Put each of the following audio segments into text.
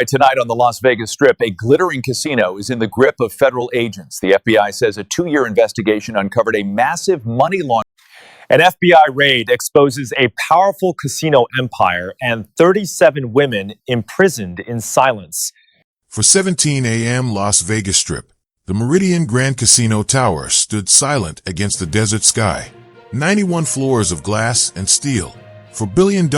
Tonight on the Las Vegas Strip, a glittering casino is in the grip of federal agents. The FBI says a 2-year investigation uncovered a massive money laundering. An FBI raid exposes a powerful casino empire and 37 women imprisoned in silence. For 17 a.m. Las Vegas Strip, the Meridian Grand Casino Tower stood silent against the desert sky. 91 floors of glass and steel for $1 billion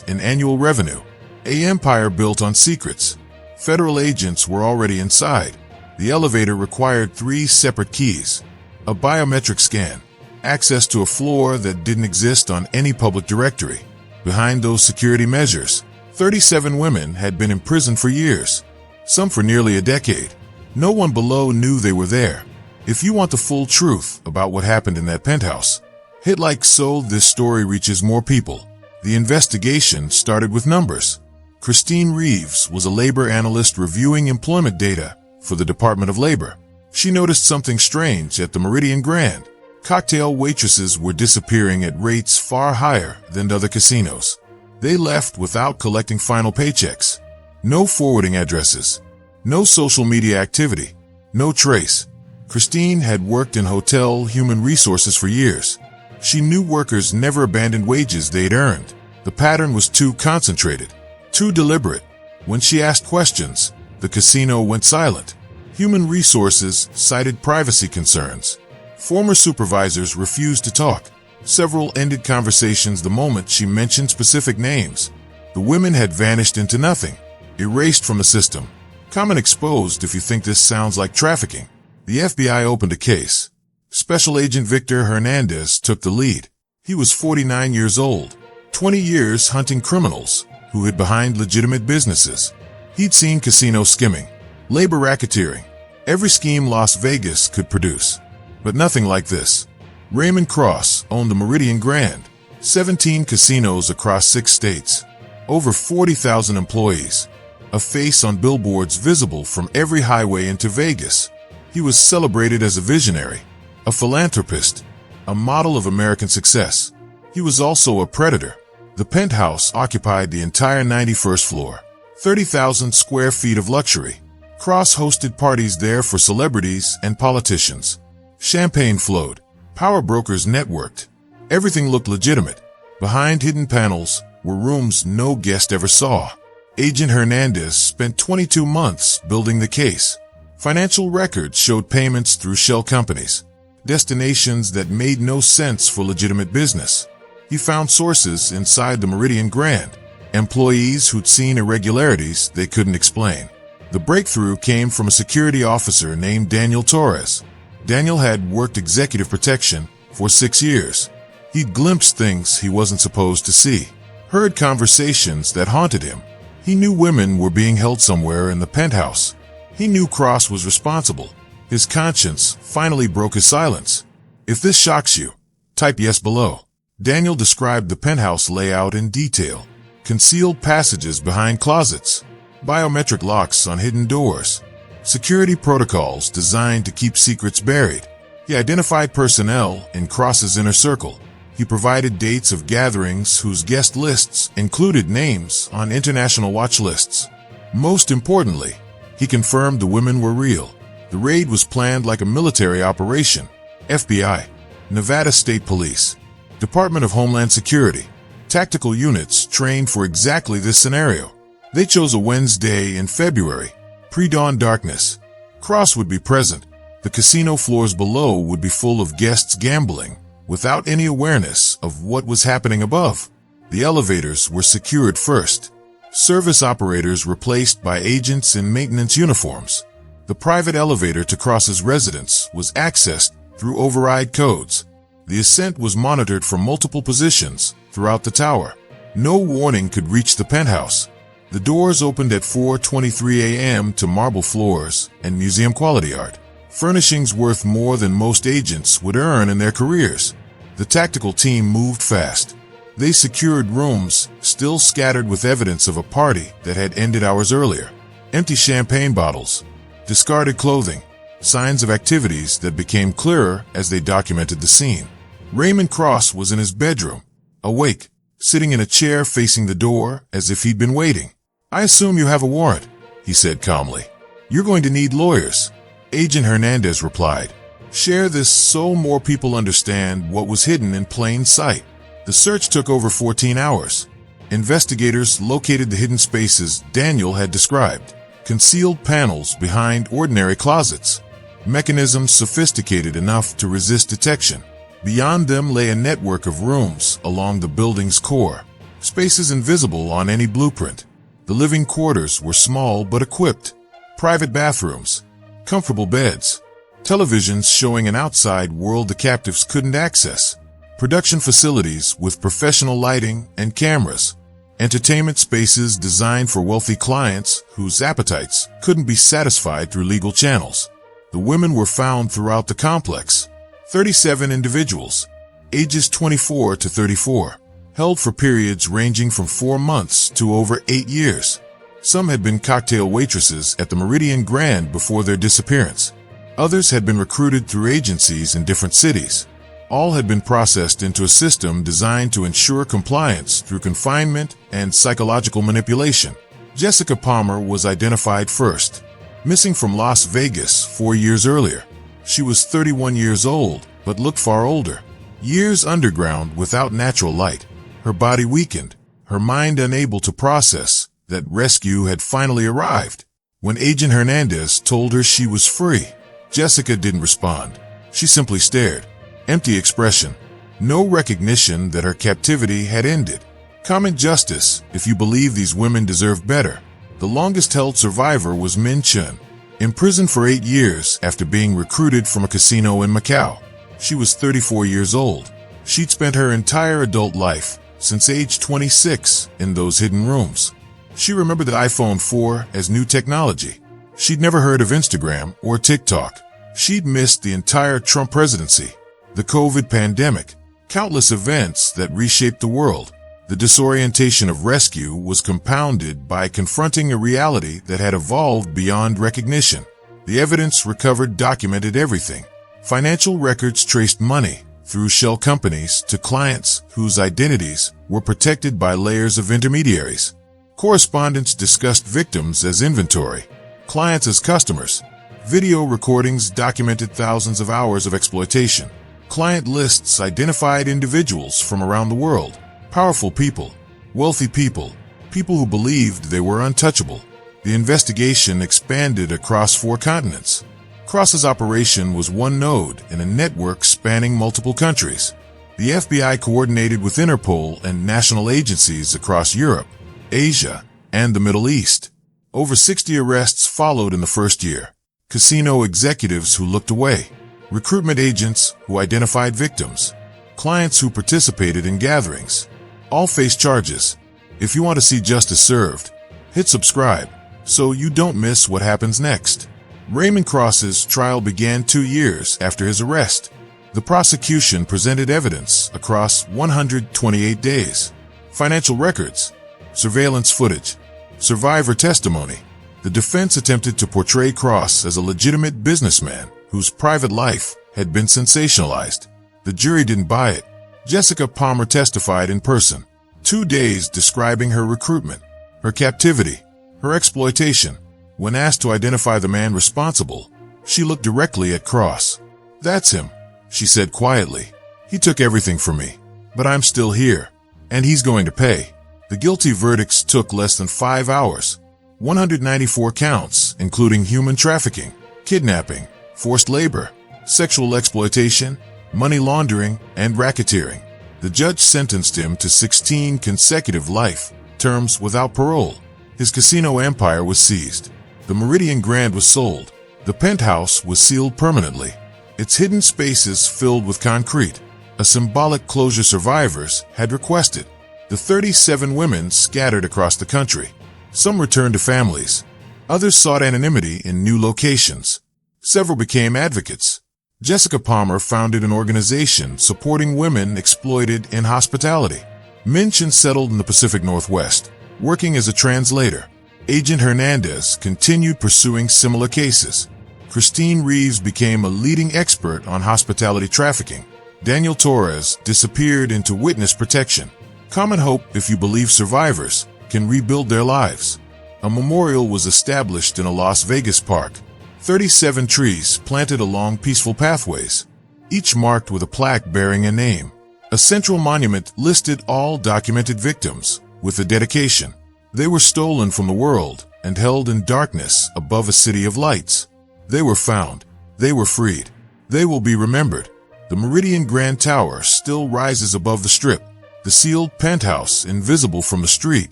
in annual revenue. A empire built on secrets. Federal agents were already inside. The elevator required 3 separate keys, a biometric scan, access to a floor that didn't exist on any public directory. Behind those security measures, 37 women had been imprisoned for years, some for nearly a decade. No one below knew they were there. If you want the full truth about what happened in that penthouse, hit like so this story reaches more people. The investigation started with numbers. Christine Reeves was a labor analyst reviewing employment data for the Department of Labor. She noticed something strange at the Meridian Grand. Cocktail waitresses were disappearing at rates far higher than other casinos. They left without collecting final paychecks. No forwarding addresses. No social media activity. No trace. Christine had worked in hotel human resources for years. She knew workers never abandoned wages they'd earned. The pattern was too concentrated, too deliberate. When she asked questions, the casino went silent. Human resources cited privacy concerns. Former supervisors refused to talk. Several ended conversations the moment she mentioned specific names. The women had vanished into nothing, erased from the system. Comment exposed if you think this sounds like trafficking. The FBI opened a case. Special Agent Victor Hernandez took the lead. He was 49 years old, 20 years hunting criminals who hid behind legitimate businesses. He'd seen casino skimming, labor racketeering, every scheme Las Vegas could produce. But nothing like this. Raymond Cross owned the Meridian Grand, 17 casinos across 6 states, over 40,000 employees, a face on billboards visible from every highway into Vegas. He was celebrated as a visionary, a philanthropist, a model of American success. He was also a predator. The penthouse occupied the entire 91st floor, 30,000 square feet of luxury. Cross hosted parties there for celebrities and politicians. Champagne flowed. Power brokers networked. Everything looked legitimate. Behind hidden panels were rooms no guest ever saw. Agent Hernandez spent 22 months building the case. Financial records showed payments through shell companies, destinations that made no sense for legitimate business. He found sources inside the Meridian Grand, employees who'd seen irregularities they couldn't explain. The breakthrough came from a security officer named Daniel Torres. Daniel had worked executive protection for 6 years. He'd glimpsed things he wasn't supposed to see, heard conversations that haunted him. He knew women were being held somewhere in the penthouse. He knew Cross was responsible. His conscience finally broke his silence. If this shocks you, type yes below. Daniel described the penthouse layout in detail. Concealed passages behind closets, biometric locks on hidden doors, security protocols designed to keep secrets buried. He identified personnel in Cross's inner circle. He provided dates of gatherings whose guest lists included names on international watch lists. Most importantly, he confirmed the women were real. The raid was planned like a military operation. FBI, Nevada State Police, Department of Homeland Security, tactical units trained for exactly this scenario. They chose a Wednesday in February, pre-dawn darkness. Cross would be present. The casino floors below would be full of guests gambling, without any awareness of what was happening above. The elevators were secured first. Service operators replaced by agents in maintenance uniforms. The private elevator to Cross's residence was accessed through override codes. The ascent was monitored from multiple positions throughout the tower. No warning could reach the penthouse. The doors opened at 4:23 a.m. to marble floors and museum-quality art, furnishings worth more than most agents would earn in their careers. The tactical team moved fast. They secured rooms still scattered with evidence of a party that had ended hours earlier. Empty champagne bottles, discarded clothing, signs of activities that became clearer as they documented the scene. Raymond Cross was in his bedroom, awake, sitting in a chair facing the door as if he'd been waiting. "I assume you have a warrant," he said calmly. You're going to need lawyers. Agent Hernandez replied. Share this so more people understand what was hidden in plain sight. The search took over 14 hours. Investigators located the hidden spaces Daniel had described. Concealed panels behind ordinary closets. Mechanisms sophisticated enough to resist detection. Beyond them lay a network of rooms along the building's core. Spaces invisible on any blueprint. The living quarters were small but equipped. Private bathrooms. Comfortable beds. Televisions showing an outside world the captives couldn't access. Production facilities with professional lighting and cameras. Entertainment spaces designed for wealthy clients whose appetites couldn't be satisfied through legal channels. The women were found throughout the complex. 37 individuals, ages 24 to 34, held for periods ranging from 4 months to over 8 years. Some had been cocktail waitresses at the Meridian Grand before their disappearance. Others had been recruited through agencies in different cities. All had been processed into a system designed to ensure compliance through confinement and psychological manipulation. Jessica Palmer was identified first, missing from Las Vegas 4 years earlier. She was 31 years old, but looked far older. Years underground without natural light. Her body weakened, her mind unable to process that rescue had finally arrived. When Agent Hernandez told her she was free, Jessica didn't respond. She simply stared. Empty expression. No recognition that her captivity had ended. Common justice, if you believe these women deserve better. The longest-held survivor was Min Chun, imprisoned for 8 years after being recruited from a casino in Macau. She was 34 years old. She'd spent her entire adult life, since age 26, in those hidden rooms. She remembered the iPhone 4 as new technology. She'd never heard of Instagram or TikTok. She'd missed the entire Trump presidency, the COVID pandemic, countless events that reshaped the world. The disorientation of rescue was compounded by confronting a reality that had evolved beyond recognition. The evidence recovered documented everything. Financial records traced money through shell companies to clients whose identities were protected by layers of intermediaries. Correspondents discussed victims as inventory, clients as customers. Video recordings documented thousands of hours of exploitation. Client lists identified individuals from around the world. Powerful people, wealthy people, people who believed they were untouchable. The investigation expanded across 4 continents. Cross's operation was one node in a network spanning multiple countries. The FBI coordinated with Interpol and national agencies across Europe, Asia, and the Middle East. Over 60 arrests followed in the first year. Casino executives who looked away. Recruitment agents who identified victims. Clients who participated in gatherings. All face charges. If you want to see justice served, hit subscribe so you don't miss what happens next. Raymond Cross's trial began 2 years after his arrest. The prosecution presented evidence across 128 days. Financial records, surveillance footage, survivor testimony. The defense attempted to portray Cross as a legitimate businessman whose private life had been sensationalized. The jury didn't buy it. Jessica Palmer testified in person. 2 days describing her recruitment, her captivity, her exploitation. When asked to identify the man responsible, she looked directly at Cross. "That's him," she said quietly. "He took everything from me, but I'm still here, and he's going to pay." The guilty verdicts took less than 5 hours. 194 counts, including human trafficking, kidnapping, forced labor, sexual exploitation, money laundering, and racketeering. The judge sentenced him to 16 consecutive life terms without parole. His casino empire was seized. The Meridian Grand was sold. The penthouse was sealed permanently. Its hidden spaces filled with concrete, a symbolic closure survivors had requested. The 37 women scattered across the country. Some returned to families. Others sought anonymity in new locations. Several became advocates. Jessica Palmer founded an organization supporting women exploited in hospitality. Min Chun settled in the Pacific Northwest, working as a translator. Agent Hernandez continued pursuing similar cases. Christine Reeves became a leading expert on hospitality trafficking. Daniel Torres disappeared into witness protection. Common hope if you believe survivors can rebuild their lives. A memorial was established in a Las Vegas park. 37 trees planted along peaceful pathways, each marked with a plaque bearing a name. A central monument listed all documented victims, with a dedication. They were stolen from the world and held in darkness above a city of lights. They were found. They were freed. They will be remembered. The Meridian Grand Tower still rises above the Strip, the sealed penthouse invisible from the street,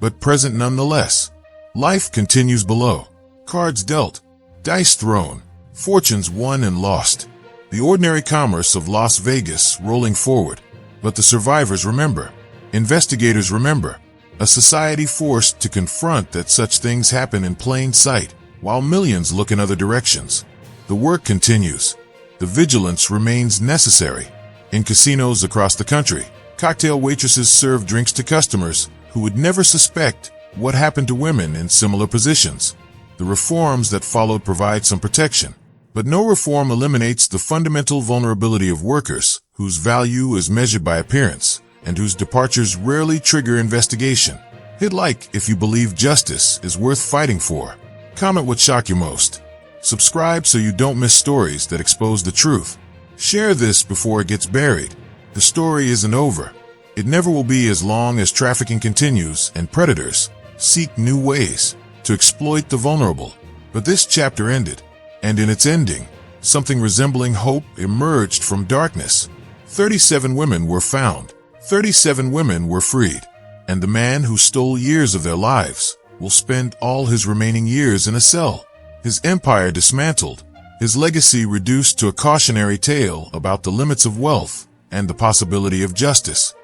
but present nonetheless. Life continues below. Cards dealt, dice thrown, fortunes won and lost. The ordinary commerce of Las Vegas rolling forward. But the survivors remember. Investigators remember. A society forced to confront that such things happen in plain sight, while millions look in other directions. The work continues. The vigilance remains necessary. In casinos across the country, cocktail waitresses serve drinks to customers who would never suspect what happened to women in similar positions. The reforms that followed provide some protection, but no reform eliminates the fundamental vulnerability of workers whose value is measured by appearance and whose departures rarely trigger investigation. Hit like if you believe justice is worth fighting for. Comment what shocked you most. Subscribe so you don't miss stories that expose the truth. Share this before it gets buried. The story isn't over. It never will be as long as trafficking continues and predators seek new ways to exploit the vulnerable. But this chapter ended, and in its ending, something resembling hope emerged from darkness. 37 women were found. 37 women were freed. And the man who stole years of their lives will spend all his remaining years in a cell. His empire dismantled. His legacy reduced to a cautionary tale about the limits of wealth and the possibility of justice.